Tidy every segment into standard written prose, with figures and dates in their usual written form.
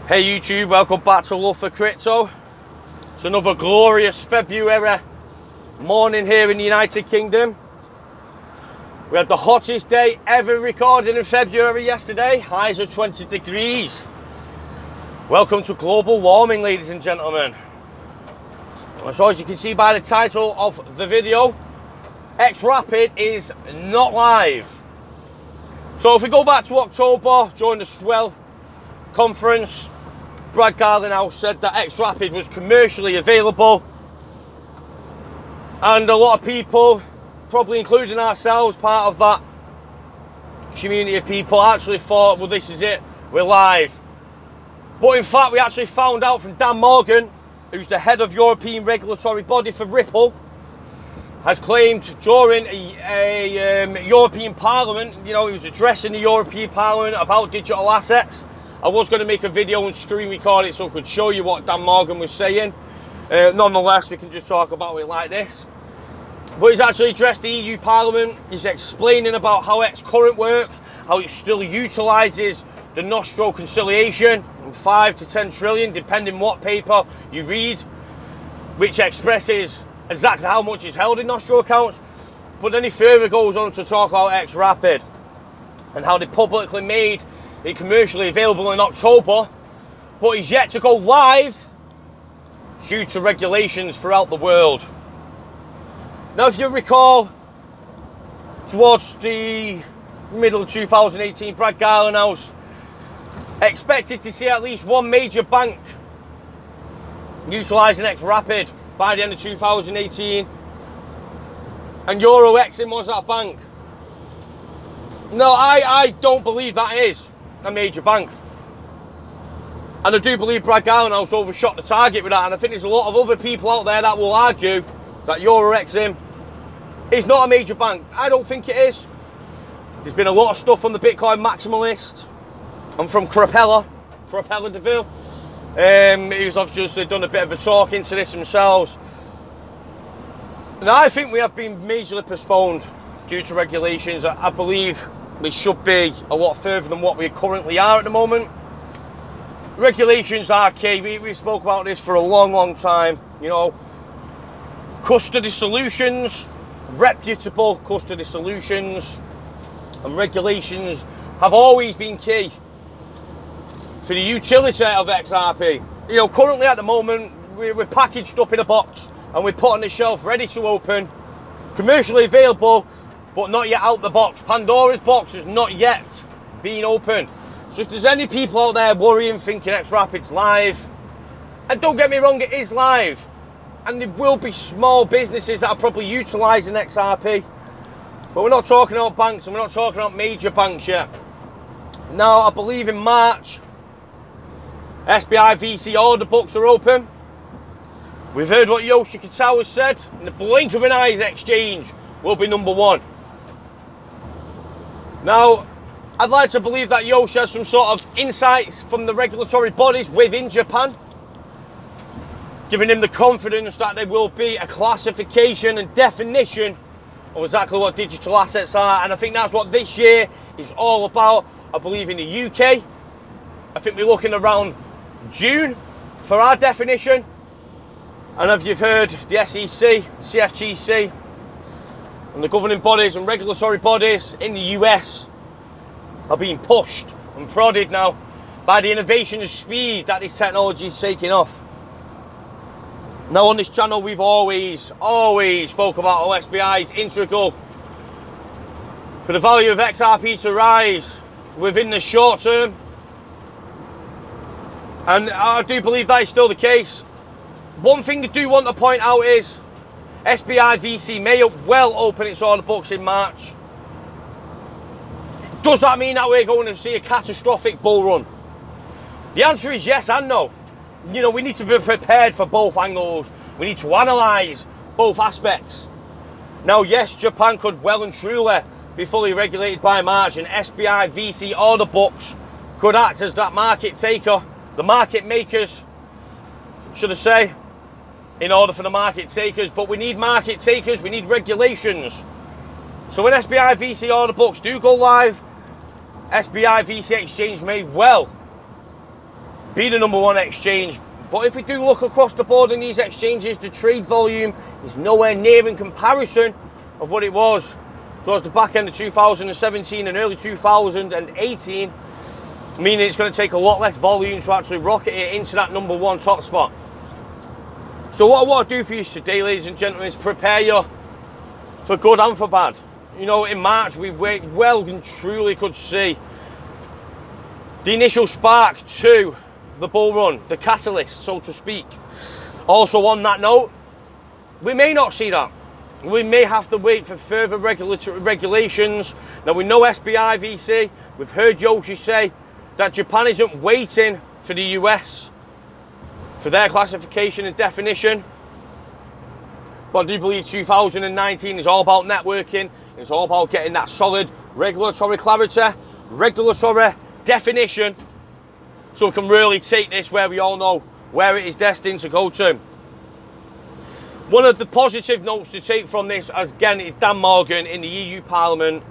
Hey YouTube, welcome back to Love for Crypto. It's another glorious February morning here in the United Kingdom. We had the hottest day ever recorded in February yesterday, highs of 20 degrees. Welcome to global warming, ladies and gentlemen. So as you can see by the title of the video, Xrapid is not live. So if we go back to October, during the Swell conference, Brad Garlinghouse said that Xrapid was commercially available, and a lot of people, probably including ourselves, part of that community of people, actually thought, well, this is it, we're live. But in fact, we actually found out from Dan Morgan, who's the head of European regulatory body for Ripple, has claimed during a European Parliament, he was addressing the European Parliament about digital assets. I was going to make a video and screen record it so I could show you what Dan Morgan was saying. Nonetheless, we can just talk about it like this. But he's actually addressed the EU Parliament. He's explaining about how Xcurrent works, how it still utilises the Nostro conciliation, 5 to 10 trillion, depending what paper you read, which expresses exactly how much is held in Nostro accounts. But then he further goes on to talk about Xrapid and how they publicly made it commercially available in October, but is yet to go live due to regulations throughout the world. Now, if you recall, towards the middle of 2018, Brad Garlinghouse expected to see at least one major bank utilising Xrapid by the end of 2018, and EuroXim was that bank. No, I don't believe that is a major bank, and I do believe Brad Garlinghouse overshot the target with that, and I think there's a lot of other people out there that will argue that EuroXim is not a major bank. I don't think it is. There's been a lot of stuff from the Bitcoin maximalist and from Cryptotag Deville, who's obviously done a bit of a talk into this themselves, and I think we have been majorly postponed due to regulations. I believe we should be a lot further than what we currently are at the moment. Regulations are key. We spoke about this for a long time. Custody solutions, reputable custody solutions, and regulations have always been key for the utility of XRP. Currently at the moment, we're packaged up in a box and we're put on the shelf ready to open, commercially available, but not yet out the box. Pandora's box has not yet been opened. So if there's any people out there worrying, thinking Xrapid's live, and don't get me wrong, it is live, and there will be small businesses that are probably utilising XRP, but we're not talking about banks, and we're not talking about major banks yet. Now, I believe in March, SBI VC order books are open. We've heard what Yoshi Katawa said. In the blink of an eye, exchange will be number one. Now, I'd like to believe that Yoshi has some sort of insights from the regulatory bodies within Japan, giving him the confidence that there will be a classification and definition of exactly what digital assets are. And I think that's what this year is all about. I believe in the UK, I think we're looking around June for our definition. And as you've heard, the SEC, CFTC, and the governing bodies and regulatory bodies in the US are being pushed and prodded now by the innovation and speed that this technology is taking off. Now, on this channel, we've always spoke about how SBI is integral for the value of XRP to rise within the short term, and I do believe that is still the case. One thing I do want to point out is SBI VC may well open its order books in March. Does that mean that we're going to see a catastrophic bull run? The answer is yes and no. We need to be prepared for both angles. We need to analyse both aspects. Now, yes, Japan could well and truly be fully regulated by March, and SBI VC order books could act as that market taker, the market makers, should I say, in order for the market takers. But we need market takers, we need regulations. So when SBI VC order books do go live, SBI VC Exchange may well be the #1 exchange. But if we do look across the board in these exchanges, the trade volume is nowhere near in comparison of what it was towards the back end of 2017 and early 2018, meaning it's going to take a lot less volume to actually rocket it into that #1 top spot. So what I want to do for you today, ladies and gentlemen, is prepare you for good and for bad. You know, in March, we well and truly could see the initial spark to the bull run, the catalyst, so to speak. Also on that note, we may not see that. We may have to wait for further regulations. Now we know SBI VC, we've heard Yoshi say that Japan isn't waiting for the US for their classification and definition. But I do believe 2019 is all about networking. It's all about getting that solid regulatory clarity, regulatory definition, so we can really take this where we all know where it is destined to go to. One of the positive notes to take from this, as again, is Dan Morgan in the EU Parliament.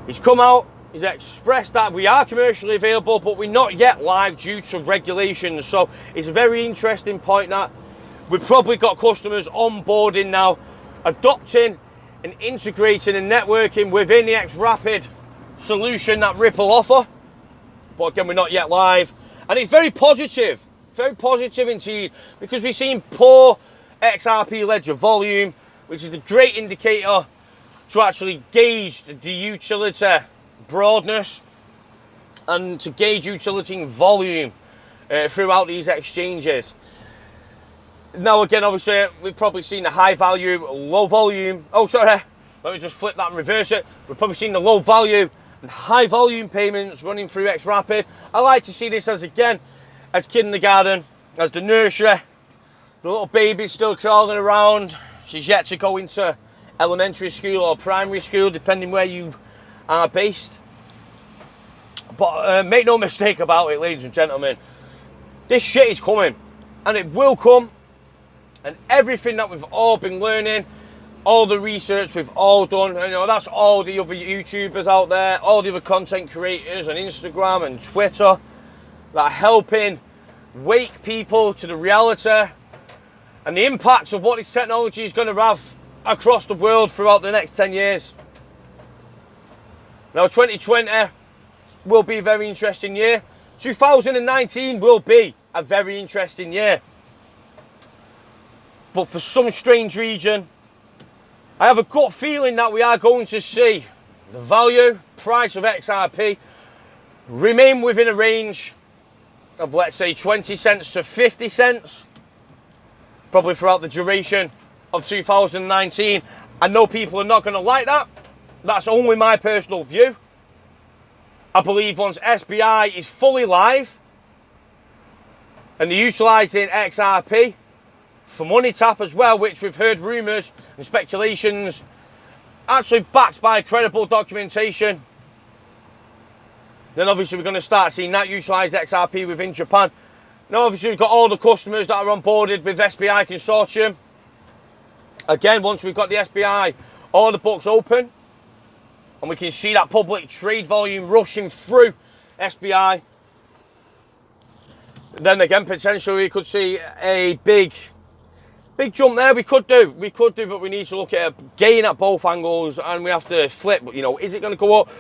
He's come out, he's expressed that we are commercially available, but we're not yet live due to regulations. So it's a very interesting point that we've probably got customers onboarding now, adopting and integrating and networking within the Xrapid solution that Ripple offer. But again, we're not yet live. And it's very positive indeed, because we've seen poor XRP ledger volume, which is a great indicator to actually gauge the utility broadness and to gauge utility and volume throughout these exchanges. Now again, obviously, we've probably seen the high value, low volume. Oh, sorry, let me just flip that and reverse it. We've probably seen the low value and high volume payments running through Xrapid. I like to see this as, again, as kindergarten, as the nursery. The little baby's still crawling around. She's yet to go into elementary school or primary school, depending where you are based. But make no mistake about it, ladies and gentlemen. This shit is coming, and it will come. And everything that we've all been learning, all the research we've all done, you know, that's all the other YouTubers out there, all the other content creators on Instagram and Twitter that are helping wake people to the reality and the impacts of what this technology is going to have across the world throughout the next 10 years. Now 2020 will be a very interesting year. 2019 will be a very interesting year. But for some strange reason, I have a gut feeling that we are going to see the value, price of XRP remain within a range of, let's say, 20 cents to 50 cents, probably throughout the duration of 2019. I know people are not going to like that. That's only my personal view. I believe once SBI is fully live and they're utilising XRP for money tap as well, which we've heard rumours and speculations actually backed by credible documentation, then obviously we're going to start seeing that utilise XRP within Japan. Now obviously we've got all the customers that are onboarded with SBI Consortium. Again, once we've got the SBI order books open and we can see that public trade volume rushing through SBI, then again potentially we could see a big jump there. We could do, but we need to look at it, gain at both angles, and we have to flip. You know, is it going to go up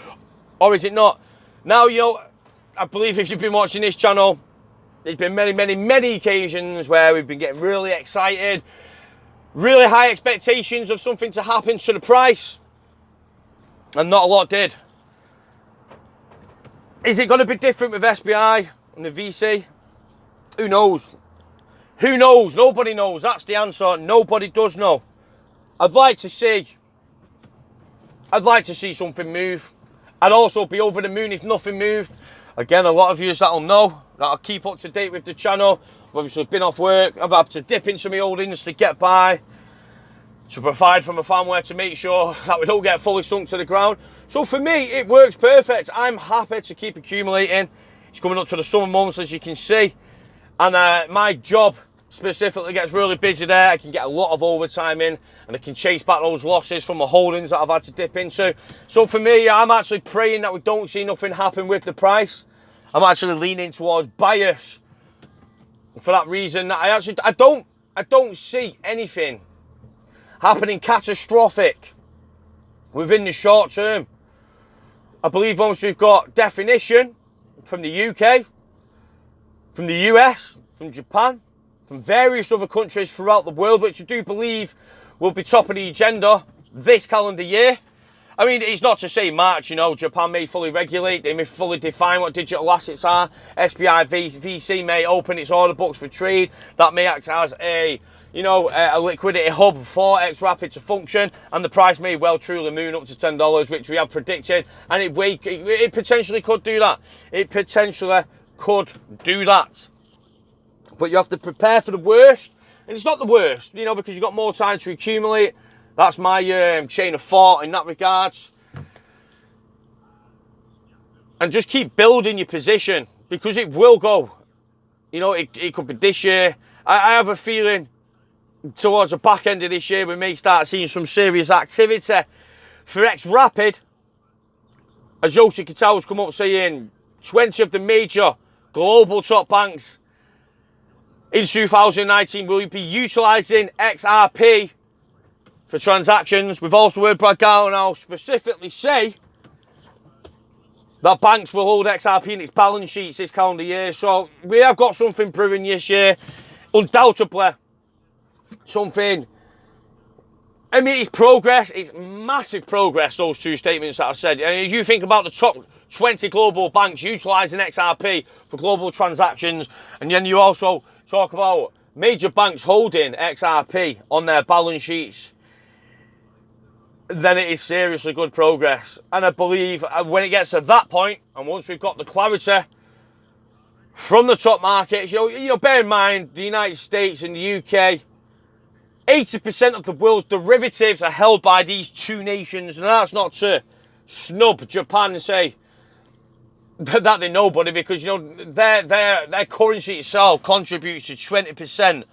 or is it not? Now, you know, I believe if you've been watching this channel, there's been many occasions where we've been getting really excited, really high expectations of something to happen to the price, and not a lot did. Is it going to be different with SBI and the VC? Who knows? Who knows? Nobody knows. That's the answer. Nobody does know. I'd like to see something move. I'd also be over the moon if nothing moved. Again, a lot of you that'll know, that'll keep up to date with the channel. I've obviously been off work. I've had to dip into my holdings to get by, to provide for my family, to make sure that we don't get fully sunk to the ground. So for me, it works perfect. I'm happy to keep accumulating. It's coming up to the summer months, as you can see. And my job specifically gets really busy there. I can get a lot of overtime in and I can chase back those losses from my holdings that I've had to dip into. So for me, I'm actually praying that we don't see nothing happen with the price. I'm actually leaning towards bias For that reason, I don't see anything happening catastrophic within the short term. I believe once we've got definition from the UK, from the US, from Japan, from various other countries throughout the world, which I do believe will be top of the agenda this calendar year. I mean, it's not to say March, you know, Japan may fully regulate, they may fully define what digital assets are. SBI VC may open its order books for trade. That may act as a liquidity hub for Xrapid to function, and the price may well truly moon up to $10, which we have predicted, and it potentially could do that. It potentially could do that. But you have to prepare for the worst, and it's not the worst, you know, because you've got more time to accumulate. That's my chain of thought in that regards. And just keep building your position, because it will go. You know, it could be this year. I have a feeling towards the back end of this year we may start seeing some serious activity for Xrapid. As Yoshi Kitau's come up saying, 20 of the major global top banks in 2019 will be utilising XRP for transactions. We've also heard Brad Garland now specifically say that banks will hold XRP in its balance sheets this calendar year. So we have got something brewing this year. Undoubtedly something. I mean, it's progress. It's massive progress, those two statements that I said. And if you think about the top 20 global banks utilising XRP for global transactions, and then you also talk about major banks holding XRP on their balance sheets, then it is seriously good progress. And I believe when it gets to that point, and once we've got the clarity from the top markets, you know, bear in mind the United States and the UK, 80% of the world's derivatives are held by these two nations, and that's not to snub Japan and say that they're nobody, because you know their currency itself contributes to 20%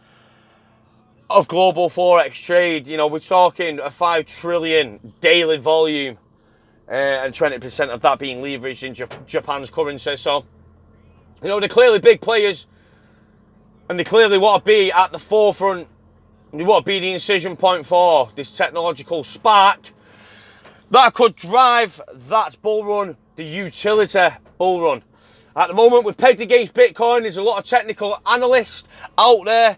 of global forex trade. You know, we're talking a 5 trillion daily volume, and 20% of that being leveraged in Japan's currency. So, you know, they're clearly big players, and they clearly want to be at the forefront. They want to be the incision point for this technological spark that could drive that bull run, the utility bull run. At the moment, we're pegged against Bitcoin. There's a lot of technical analysts out there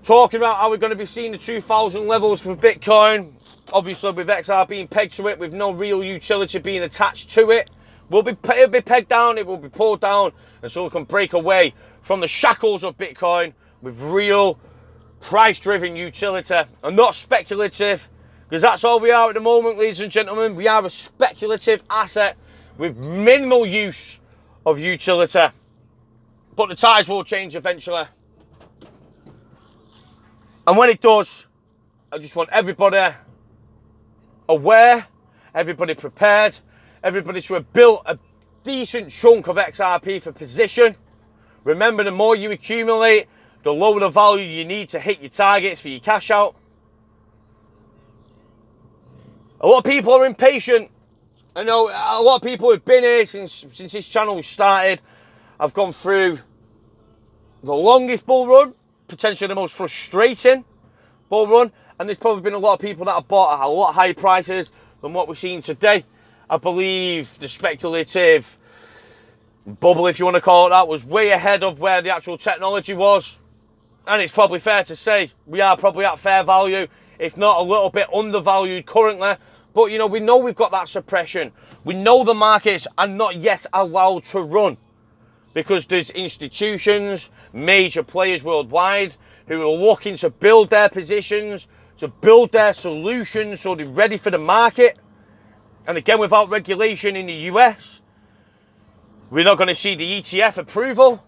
talking about how we're going to be seeing the 2,000 levels for Bitcoin. Obviously, with XR being pegged to it, with no real utility being attached to it, it'll be pegged down, it will be pulled down, and so we can break away from the shackles of Bitcoin with real price-driven utility and not speculative, because that's all we are at the moment, ladies and gentlemen. We are a speculative asset with minimal use of utility, but the tides will change eventually. And when it does, I just want everybody aware, everybody prepared, everybody to have built a decent chunk of XRP for position. Remember, the more you accumulate, the lower the value you need to hit your targets for your cash out. A lot of people are impatient. I know a lot of people who've been here since this channel was started. I've gone through the longest bull run, potentially the most frustrating bull run, and there's probably been a lot of people that have bought at a lot higher prices than what we're seeing today. I believe the speculative bubble, if you want to call it that, was way ahead of where the actual technology was. And it's probably fair to say we are probably at fair value, if not a little bit undervalued currently. But, you know, we know we've got that suppression. We know the markets are not yet allowed to run, because there's institutions, major players worldwide, who are looking to build their positions, to build their solutions so they're ready for the market. And again, without regulation in the US, we're not going to see the ETF approval.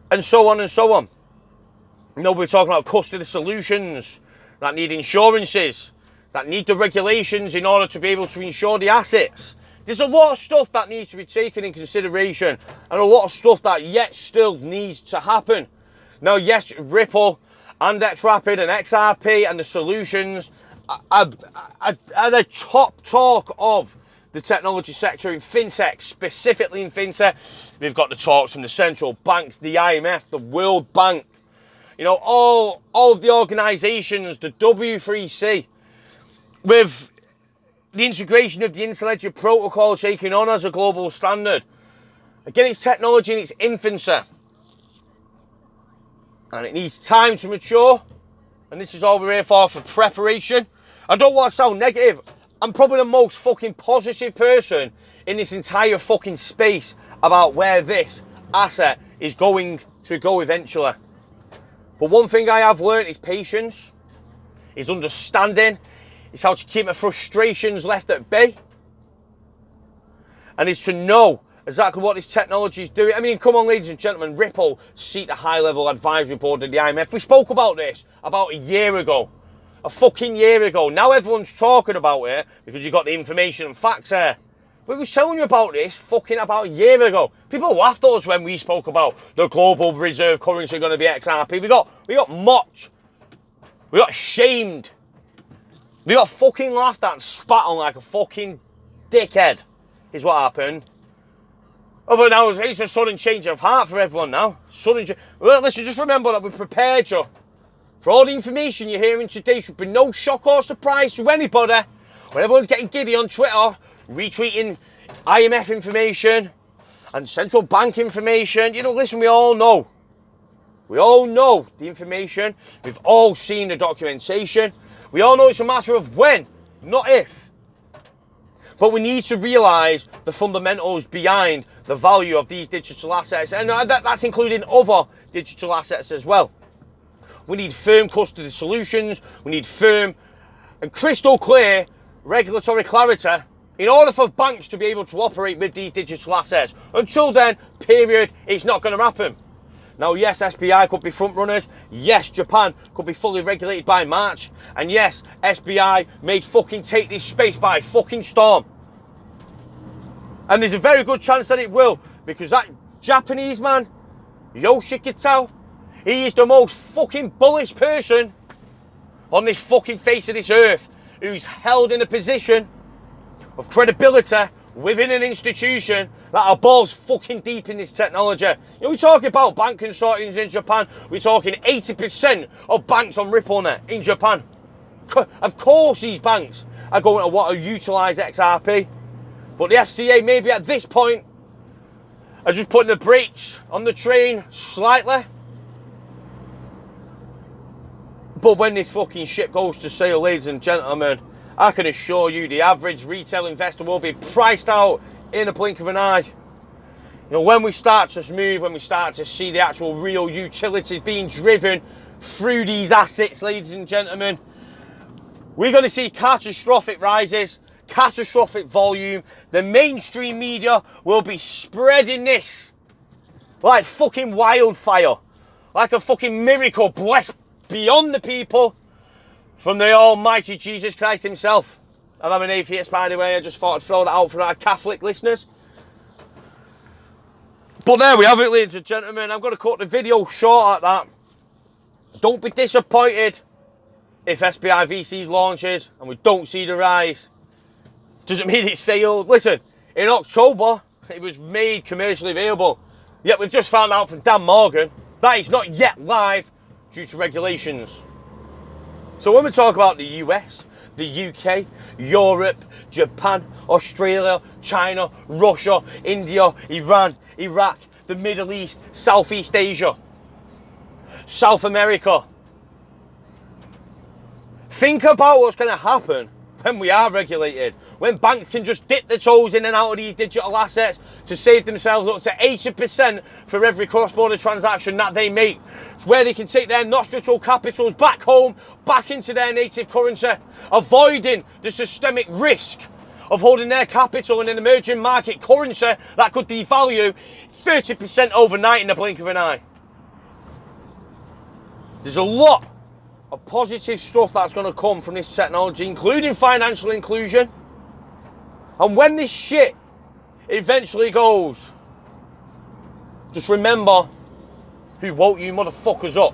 And so on and so on. You know, we're talking about custody solutions that need insurances, that need the regulations in order to be able to insure the assets. There's a lot of stuff that needs to be taken in consideration, and a lot of stuff that yet still needs to happen. Now, yes, Ripple and Xrapid and XRP and the solutions are the top talk of the technology sector in fintech, specifically in fintech. We've got the talks from the central banks, the IMF, the World Bank, you know, all of the organisations, the W3C, with the integration of the Interledger protocol taking on as a global standard. Again, it's technology in its infancy, and it needs time to mature, and this is all we're here for preparation. I don't want to sound negative. I'm probably the most fucking positive person in this entire fucking space about where this asset is going to go eventually. But one thing I have learned is patience, is understanding, is how to keep my frustrations left at bay, and is to know exactly what this technology is doing. I mean, come on, ladies and gentlemen, Ripple seat a high-level advisory board of the IMF. We spoke about this about a year ago. A fucking year ago. Now everyone's talking about it because you got the information and facts there. We was telling you about this fucking about a year ago. People laughed at us when we spoke about the global reserve currency going to be XRP. We got mocked. We got shamed. We got fucking laughed at and spat on like a fucking dickhead, is what happened. Oh, but now it's a sudden change of heart for everyone now. Well, listen, just remember that we prepared you for all the information you're hearing today. Should be no shock or surprise to anybody. When everyone's getting giddy on Twitter, retweeting IMF information and central bank information. You know, listen, we all know. We all know the information. We've all seen the documentation. We all know it's a matter of when, not if. But we need to realise the fundamentals behind the value of these digital assets. And that's including other digital assets as well. We need firm custody solutions. We need firm and crystal clear regulatory clarity in order for banks to be able to operate with these digital assets. Until then, period, it's not going to happen. Now, yes, SBI could be front runners. Yes, Japan could be fully regulated by March. And yes, SBI may fucking take this space by fucking storm. And there's a very good chance that it will, because that Japanese man, Yoshikitao, he is the most fucking bullish person on this fucking face of this earth, who's held in a position of credibility within an institution that are balls fucking deep in this technology. You know, we're talking about bank consortiums in Japan. We're talking 80% of banks on RippleNet in Japan. Of course these banks are going to want to utilise XRP. But the FCA maybe at this point are just putting the brakes on the train slightly. But when this fucking ship goes to sail, ladies and gentlemen, I can assure you the average retail investor will be priced out in a blink of an eye. You know, when we start to move, when we start to see the actual real utility being driven through these assets, ladies and gentlemen, we're going to see catastrophic rises, catastrophic volume. The mainstream media will be spreading this like fucking wildfire, like a fucking miracle blessed beyond the people from the almighty Jesus Christ himself. And I'm an atheist, by the way. I just thought I'd throw that out for our Catholic listeners. But there we have it, ladies and gentlemen. I'm going to cut the video short at that. Don't be disappointed if SBI VC launches and we don't see the rise. Doesn't mean it's failed. Listen, in October, it was made commercially available. Yet we've just found out from Dan Morgan that it's not yet live due to regulations. So when we talk about the US, the UK, Europe, Japan, Australia, China, Russia, India, Iran, Iraq, the Middle East, Southeast Asia, South America, think about what's going to happen when we are regulated, when banks can just dip their toes in and out of these digital assets to save themselves up to 80% for every cross-border transaction that they make. It's where they can take their nostril capitals back home, back into their native currency, avoiding the systemic risk of holding their capital in an emerging market currency that could devalue 30% overnight in the blink of an eye. There's a lot of positive stuff that's going to come from this technology, including financial inclusion. And when this shit eventually goes, just remember who woke you motherfuckers up.